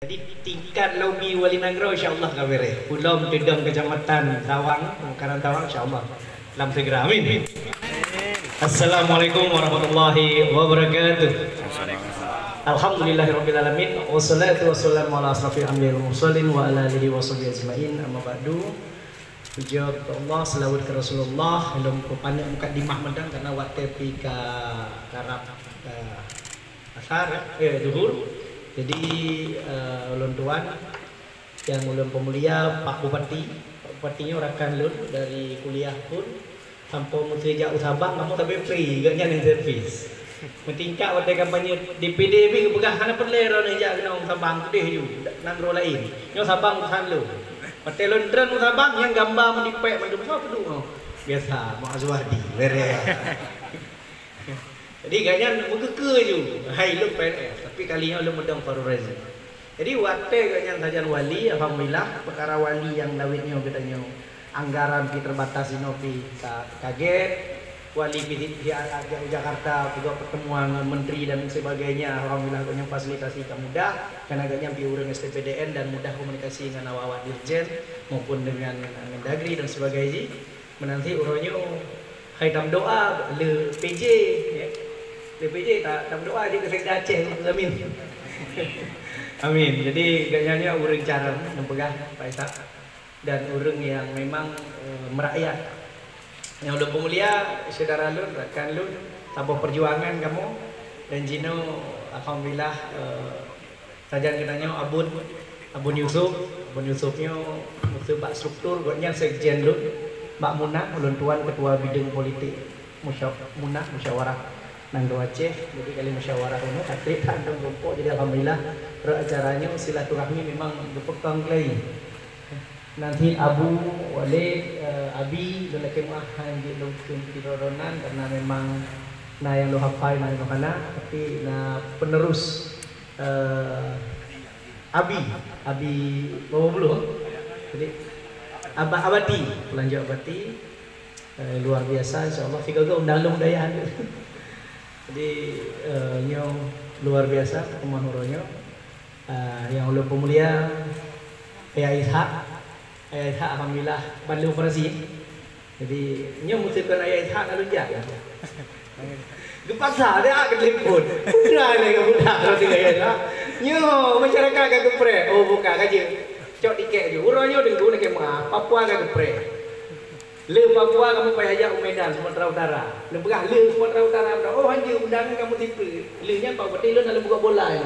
Jadi tingkat lobi Wali Nagro insya-Allah kabeh. Pulau Tedang Kecamatan Tawang, Pemekaran Tawang insya-Allah. Lam segera amin. Assalamualaikum warahmatullahi wabarakatuh. Alhamdulillahirabbil alamin wassalatu wassalamu ala asrofil anbiya'i wal mursalin wa ala alihi washabihi ajmain. Amma ba'du. Puja Allah, selawat ke Rasulullah. Belum pandai mukadimah medang karena waktu ka karab asar zuhur. Jadi ulun tuan yang ulun pemulia Pak Bupati, Pak Bupatinya rakan lun dari kuliah pun sampai mesti jauh Sabang kamu tapi free gak nyan servis. Mentingkat waktu kampanye DPD bi kepegah kana perlera ni jak kena Sabang kedeh ju nagro lain. Nyo Sabang urusan lu. Pate lun tren Sabang yang gambar mendipek mandum apa tu. Biasa Mak Azwadi bere. Jadi gaknya mengeke ju. Hai lu PNS tapi kalinya lu medang Farul Razi. Jadi waktu gaknya sajan wali alhamdulillah perkara wali yang lawitnya katanya anggaran kita terbatas inopi kaget wali di Jakarta juga pertemuan menteri dan sebagainya alhamdulillah gaknya fasilitasi mudah karena gaknya pi urang STPDN dan mudah komunikasi dengan awak dirjen maupun dengan Mendagri dan sebagainya menanti uronyo hai dam doa le PJ ya. DPJ tak doa aja ke Sekda Aceh amin. Amin. Jadi gaknya urang cara mempegah Pak Ishak dan urang yang memang merakyat. Yang udah pemulia saudara lun, rakan lun, tanpa perjuangan kamu dan Jino alhamdulillah sajan kenanya Abun Yusufnya musuh Pak struktur gaknya sekjen lun, Mbak Munah ulun tuan ketua bidang politik musyawarah Nangdo Aceh, jadi kali musyawarah ini hati tandung rumput, jadi alhamdulillah acaranya silaturahmi memang berpegang lagi. Nanti Abu Walid, Abi, dan lagi muahan di lokasi di Rodonan karena memang na yang lo hafai na yang mana, tapi na penerus Abi bawa belum, jadi Abati, pelanjut Abati luar biasa, insyaallah. Tiga undang dayahan. Jadi nyong luar biasa pertemuan huronyo yang ulun pemulia Ayah Ishak alhamdulillah bantu operasi. Jadi nyong musibkan Ayah Ishak lalu jaga. Gepaksa dia ke telepon. Dah ni ke budak terus dia ya. Nyo masyarakat ke gepre. Oh buka kaje. Cok tiket je. Huronyo dengku nak ke Papua ke gepre. Le Papua kamu payah ajak Medan Sumatera Utara. Le berah le Sumatera Utara. Oh hanya undangan kamu tipe. Le nya Pak Bupati le nak buka bola ya.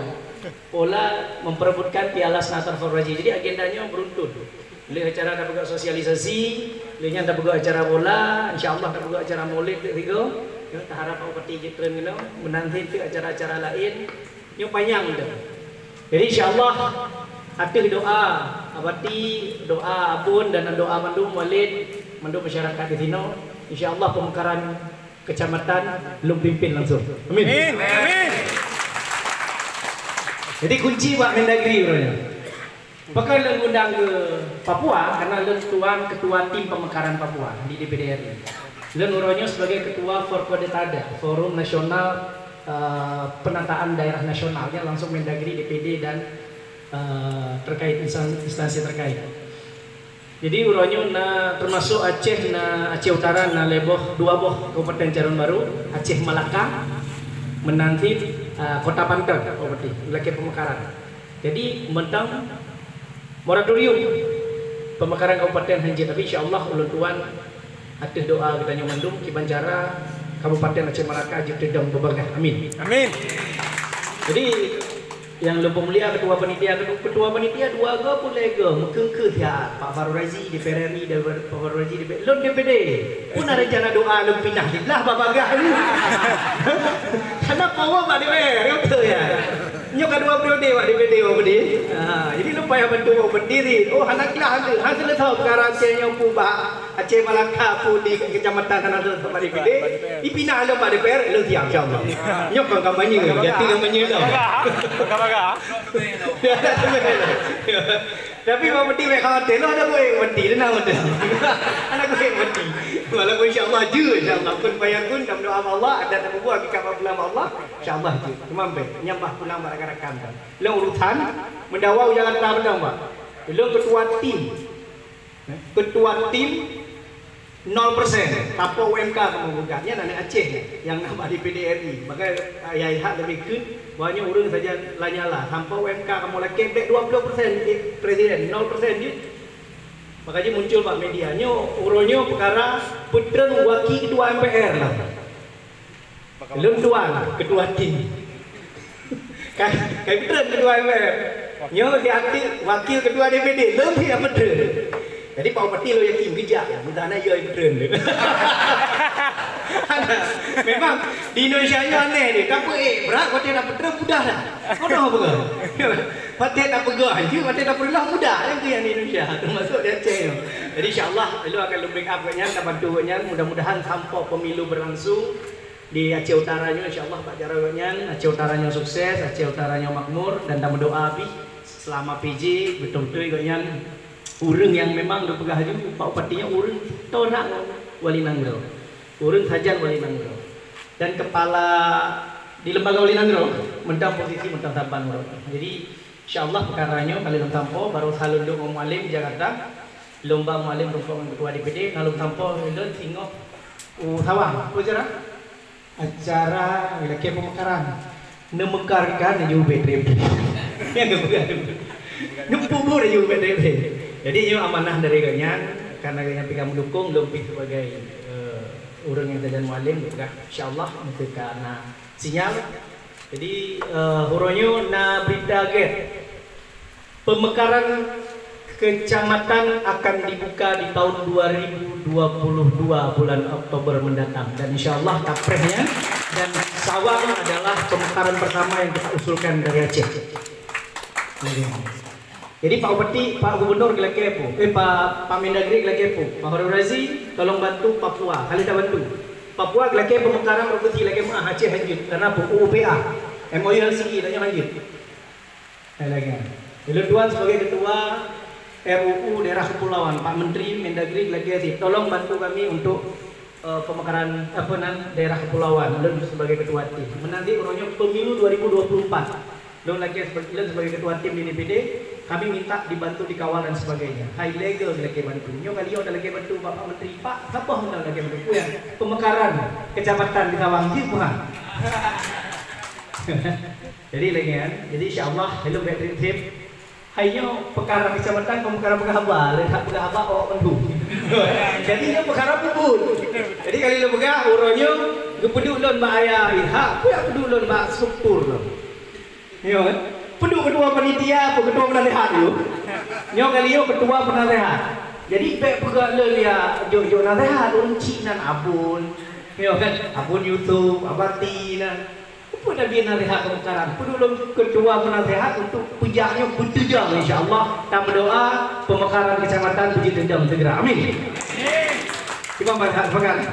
Bola memperebutkan Piala Senator Farul Razi. Jadi agendanya beruntun. Le acara nak buka sosialisasi, le nya nak buka acara bola, insyaallah nak buka acara Maulid tiga. Yo tak harap Pak Bupati jetren ngono menanti ke acara-acara lain. Yo panjang dah. Jadi insyaallah hati doa abati, doa Abun dan doa mandum Walid mandum masyarakat di sini, insyaallah pemekaran kecamatan belum pimpin langsung. Amin. Amin. Jadi kunci Pak Mendagri urangnya. Bakal undang ke Papua karena lun tuan ketua tim pemekaran Papua di DPD RI. Lun urangnya sebagai ketua Forkodetada, Forum Nasional Penataan Daerah Nasionalnya langsung Mendagri DPD dan terkait instansi terkait. Jadi uronyo na termasuk Aceh Utara na leboh dua boh Kabupaten Carun Baru, Aceh Malaka menanti Kota Pantai Kabupaten laki pemekaran. Jadi mentang moratorium pemekaran Kabupaten Hanji tapi insyaallah ulun tuan atas doa kita nyomandum Kibanjara Kabupaten Aceh Malaka ajib dedang bebagai. Amin. Amin. Jadi yang lebih mulia ketua panitia dua ga pun lega mekengke dia Pak Farul Razi di PRRI dan Pak Farul Razi di DPD pun ada rencana doa lu pindah di belah babagah ni. Kenapa awak Pak DPR kata ya nyo kedua periode Pak DPD berdiri. Jadi lupa yang bantu berdiri. Oh hanaklah hasil tahu perkara Aceh pu Aceh Malaka pu di kecamatan tanah Pak DPD dipindah oleh Pak DPR lu siap insyaallah. Nyo kampanye ganti kampanye dah. Tapi mau mati baik khawatir lo ada gue mati dan nama dah. Anak gue mati. Walaupun insyaAllah je, insyaAllah pun bayar pun dalam doa Allah ada tak buat kita bulan Allah. InsyaAllah je. Cuma nyambah pun nama rakan-rakan kan. Lo urutan mendawau jangan tahu dah mbak. Lo ketua tim 0% tanpa UMK kamu bukannya anak Aceh yang nama di PDRI. Maka ayah hak lebih ke banyak orang saja lanyala tanpa UMK kamu lagi kebek 20% presiden 0% je. Makanya muncul pak medianya uronyo perkara pedang wakil ketua MPR lah. Belum ketua tim. Kan pedang ketua MPR. Nyo diaktif wakil ketua DPD lebih apa pedang. Jadi Pak Bupati lo yang tim bijak ya, minta anak yo betul. Memang di Indonesia ni aneh ni. Kamu berat kau tidak betul mudah dah. Kau dah apa? Patut tak pegah je, patut tak perlah mudah yang tu yang di Indonesia. Termasuk di Aceh. Jadi insya-Allah lo akan lebih up nya, kita bantu nya. Mudah-mudahan sampai pemilu berlangsung di Aceh Utaranya insya-Allah Pak Jarawanya, Aceh Utaranya sukses, Aceh Utaranya makmur dan kita berdoa selama PJ betul-betul ikutnya urang yang memang berpegah juga Pak Bupatinya urang tonak Wali Nanggro. Urang saja Wali Nanggro. Dan kepala di lembaga Wali Nanggro mentang posisi mentang tampan urang. Jadi insyaallah perkaranya kali lom tampo baru salunduk mualim Jakarta. Lomba mualim rukun ketua DPD kalau tampo lon singok Tawang. Acara laki pemekaran. Nemekarkan di UBD. Yang kebuka. Nempubur di UBD. Jadi ini amanah dari ganyan karena ganyan pika mendukung lebih sebagai orang yang jajan mualim juga insyaallah itu karena sinyal. Jadi huronyo na berita get pemekaran kecamatan akan dibuka di tahun 2022 bulan Oktober mendatang dan insyaallah kaprehnya dan Sawang adalah pemekaran pertama yang kita usulkan dari Aceh. Jadi Pak Bupati, Pak Gubernur gila kepo, Pak Mendagri gila kepo, Pak Harun Razi tolong bantu Papua, kali tak bantu. Papua gila kepo pemekaran provinsi lagi mah Aceh lanjut karena UPA, MOU Helsinki tanya lanjut. Lagi. Lalu Tuan sebagai ketua RUU daerah kepulauan, Pak Menteri Mendagri gila kepo, tolong bantu kami untuk pemekaran daerah kepulauan. Lalu sebagai ketua tim. Menanti urunnya pemilu 2024. Lalu lagi sebagai ketua tim di DPD, kami minta dibantu dikawal dan sebagainya. High legal lagi bantu. Nyo kali ada lagi bantu Bapak Menteri Pak. Siapa hendak lagi bantu ya? Pemekaran kecamatan di Tawang Bukan. Jadi lagi kan. Jadi insyaallah hello battery tip. Hayo perkara kecamatan pemekaran pegahaba, letak pegahaba awak bantu. Jadi nyo perkara pupun. Jadi kali lo pegah uronyo gepeduk lon mbak ayah. Ha, puya peduk lon mbak struktur lo. Yo kan? Peduk ketua panitia, ketua penasehat yo. Nyo kali yo ketua penasehat. Jadi baik pegak le dia jo nasehat uncik nan abun. Yo kan? Abun YouTube, abati nan. Apa dah dia nasehat pemekaran? Peduk lo ketua penasehat untuk pujaknya bertujang insyaallah. Dan berdoa pemekaran kecamatan puji tujang segera. Amin. Tiba banyak pemekaran.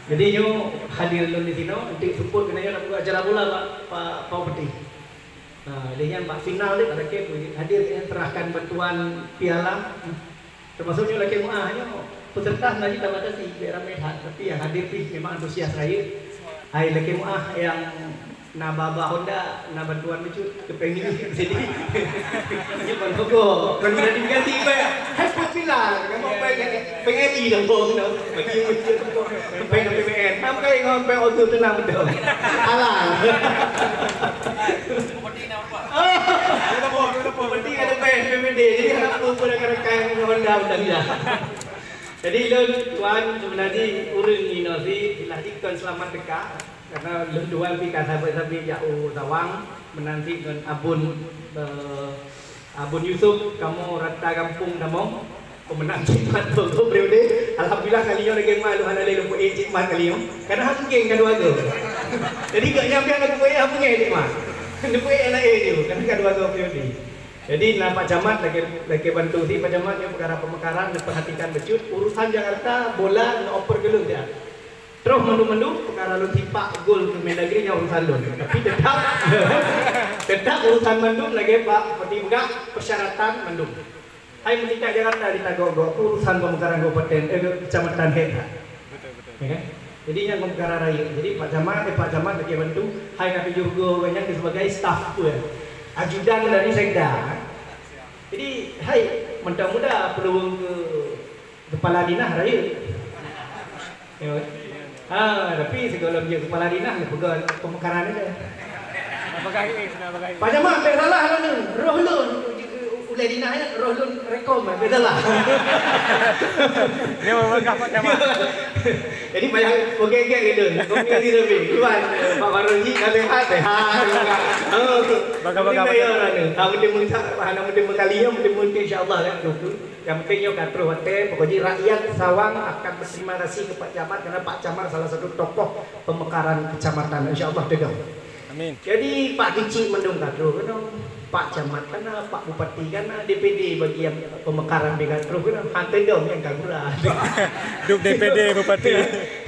Jadi nyo hadir di sini untuk support kena nak buat acara bola Pak Bupati. Dengan Pak final dia ada ke hadir terahkan bantuan piala termasuknya lagi muahnya peserta lagi tak ada sih biar ramai tapi yang hadir sih memang antusias raya. Hai lagi muah yang na baba Honda na bantuan lucu kepengen jadi ini bang Togo kan udah diganti apa ya hashtag final kamu pengen di dong no bagi pengen PBN apa yang ngomong auto tenang betul halal penting ada PBD jadi anak lupa dengan rekan Honda udah tidak. Jadi tuan sebenarnya urun ini nasi lagi kan selamat dekat karena dua pika sahabat-sahabat jauh Tawang menanti dengan Abun Yusuf kamu rata kampung namong pemenang Cikmat Togo periode alhamdulillah kalian lagi malu hana le lupa Cikmat kalian karena hang geng kedua tu. Jadi gak nyampe anak gue apa ngai Cikmat. Lupa anak itu karena kedua tu periode. Jadi Pak Camat lagi bantu si Pak Camat yang perkara pemekaran dan perhatikan becut urusan Jakarta bola oper gelung dia. Terus mendu-mendu perkara lu tipak gol ke Mendagri nya urusan lu. Tapi tetap urusan mendung lagi Pak seperti enggak persyaratan mendung. Hai menikah Jakarta di Tagogok urusan pemekaran kabupaten kecamatan Heta. Betul. Ya kan? Jadi yang pemekara raya. Jadi Pak Camat lagi bantu. Hai kami juga banyak sebagai staf tu ya. Ajudan dari Sekda. Jadi hai mudah-mudahan peluang ke kepala dinas raya. Ya. Tapi segala dia kepala dinas ni pegang pemekaran dia. Pak Jamal tak salah lah ni. Roh lu ulai dinas ya, roh lu rekom tak salah. Dia membangkah Pak Jamal. Jadi banyak pegek-gek gitu. Komunikasi lebih. Tuan Pak Baroji dah sehat. Bangga-bangga Pak Jamal. Tahu dia mengsak, hana mesti mengkalinya, mesti insya-Allah kan. Yang penting yo katro hotel, pokoknya rakyat Sawang akan berterima kasih ke Pak Camat karena Pak Camat salah satu tokoh pemekaran kecamatan. Insya-Allah tegang. Amin. Jadi Pak Kecik mendung katro kan Pak Camat kan Pak Bupati kan DPD bagi yang pemekaran di katro kan hantai dong yang kagura. Duk DPD Bupati.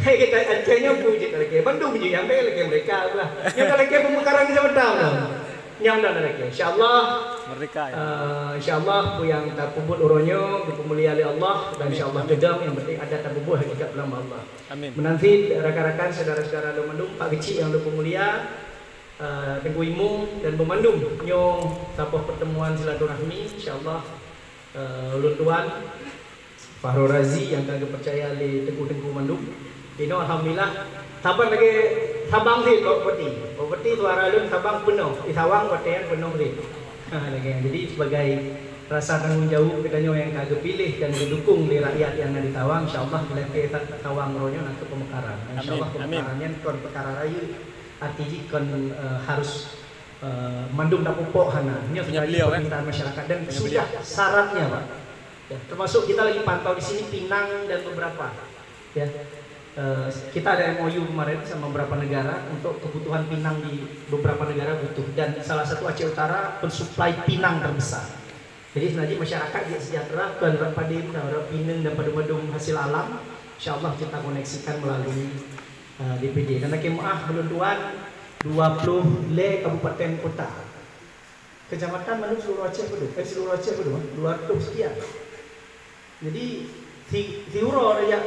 Hei kita acaranya puji lagi. Bandung puji yang lagi mereka lah. Yang lagi pemekaran di Jawa yang dah lagi. Insyaallah merdeka ya. Insyaallah bu yang tak puput uronyo dipemulia oleh Allah dan insyaallah kedam yang penting ada tak puput hakikat nama Allah. Amin. Menanti rakan-rakan saudara-saudara lu mendung Pak Kecik yang lu pemulia Tengku Imu dan Pemandung nyong tapoh pertemuan silaturahmi insyaallah ulun tuan Fahro Razi yang kagak percaya di Tengku Mandung. Dino alhamdulillah sabar lagi Sabang sih Bupati suara lun Sabang penuh di Sawang Batean penuh sih. Jadi sebagai rasa tanggung jawab kita yang kagak pilih dan didukung di rakyat yang ada di Sawang insyaallah kita Sawang ronyo nak ke pemekaran. Insyaallah pemekarannya kon perkara rayu artinya kan harus mandung tak pupuk hana. Ini sebagai permintaan masyarakat dan sudah syaratnya Pak. Ya, termasuk kita lagi pantau di sini Pinang dan beberapa. Ya, kita ada MOU kemarin sama beberapa negara untuk kebutuhan Pinang di beberapa negara butuh dan salah satu Aceh Utara pensuplai Pinang terbesar. Jadi sebenarnya masyarakat dia sejahtera kan pada Pinang dan pada hasil alam. Insyaallah kita koneksikan melalui DPD dan lagi belum tuan 20 le kabupaten kota kecamatan mana seluruh Aceh seluruh Aceh 200 sekian. Jadi si uro ya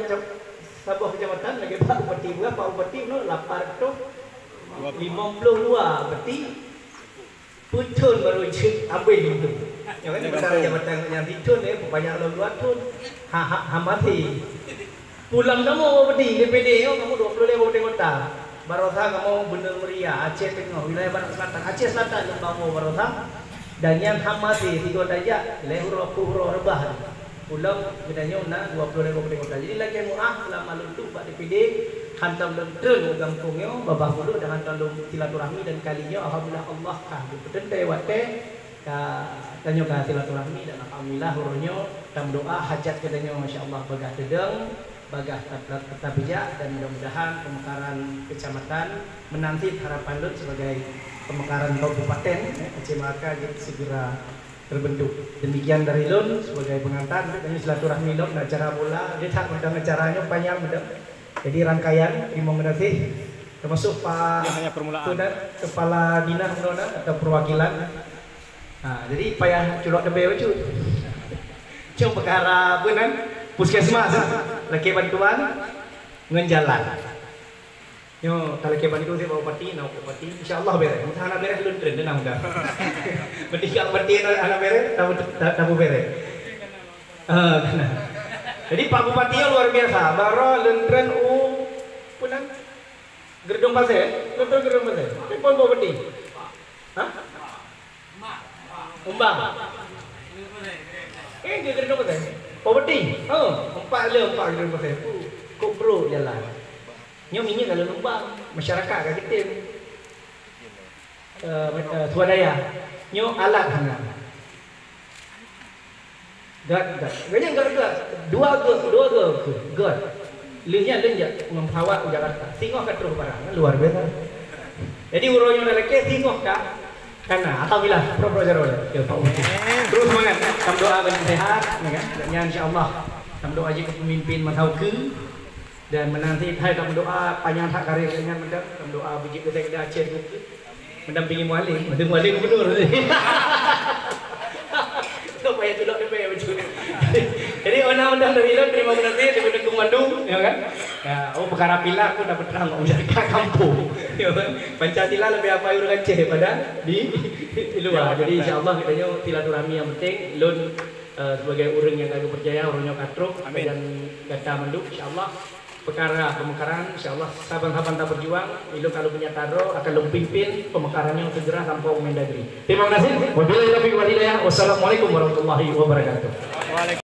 Sabah kecamatan lagi Pak Bupati berapa Pak Bupati no 852 berarti putun baru cek abis itu. Yang kan besar jabatan yang ditun ya banyak luar tun hamati. Pulang kamu Bupati DPD kamu 20 kabupaten kota. Barotha kamu Bener Meriah, Aceh Tengah, wilayah Barat Selatan, Aceh Selatan yang kamu Barotha. Dan yang Hamasi 3 Dajak, Lehuro Puhro Rebah. Pulang bedanya una 20 kabupaten kota. Jadi lagi selama luntuk Pak DPD hantam lentren kampungnya babah mulu dan hantam silaturahmi dan kalinya alhamdulillah Allah betul tewate tanya ka silaturahmi dan alhamdulillah huronyo dan doa hajat katanya masyaallah bagah dedeng bagah tetap bijak dan mudah-mudahan pemekaran kecamatan menanti harapan Lut sebagai pemekaran kabupaten Aceh Malaka segera terbentuk. Demikian dari Lun sebagai pengantar dan silaturahmi Lun acara bola dia tak undang acaranya panjang betul. Jadi rangkaian terima kasih termasuk Pak Kepala Dinas atau perwakilan. Nah, jadi payah culok debe cu. Cuma perkara benan puskesmas laki bantuan ngenjalan. Yo kalau ke bantu saya bawa pati, nak pati, insyaallah beres. Mungkin anak beres belum trend dah dah. Bertiga pati anak beres, tabu beres. Jadi Pak Bupati luar biasa. Baru lentren punan Gerdong Pasir, Gerdong Pasir. Telepon Pak Bupati. Hah? Umbang. Dia Gerdong Pasir. Pak Bupati. Oh, 4 Gerdong Pasir. Kopro jalan. Nyo minyak kalau numpang masyarakat kat kita swadaya nyo alat hana gad ganyan gad dua gad linya membawa ke Jakarta singoh kat terus barang luar biasa. Jadi uronyo lelaki singoh kah karena alhamdulillah pro jarol ya Pak Bupati terus semangat kam doa ben sehat ya kan insyaallah kam doa aja ke pemimpin Matauke Dan menanti hai dalam doa panjang hak karirnya mendam dalam doa biji kita Aceh mendampingi mualim, mualim gubernur. Itu payah tidak DP macam. Jadi undang-undang dari itu terima kasih di Dukung Bandung, ya kan? Ya, perkara pilah aku dapat terang nggak bisa kampung. Ya kan? Pancasila lebih apa urusan Aceh pada di luar. Jadi insyaallah kita silaturahmi yang penting. Lun sebagai orang yang kagak percaya, orangnya katruk dan kata menduk insyaallah perkara pemekaran insyaallah saban-saban tak berjuang ilu kalau punya taro akan lu pimpin pemekarannya segera tanpa Mendagri. Terima kasih. Wabillahi taufiq wal hidayah. Wassalamualaikum warahmatullahi wabarakatuh.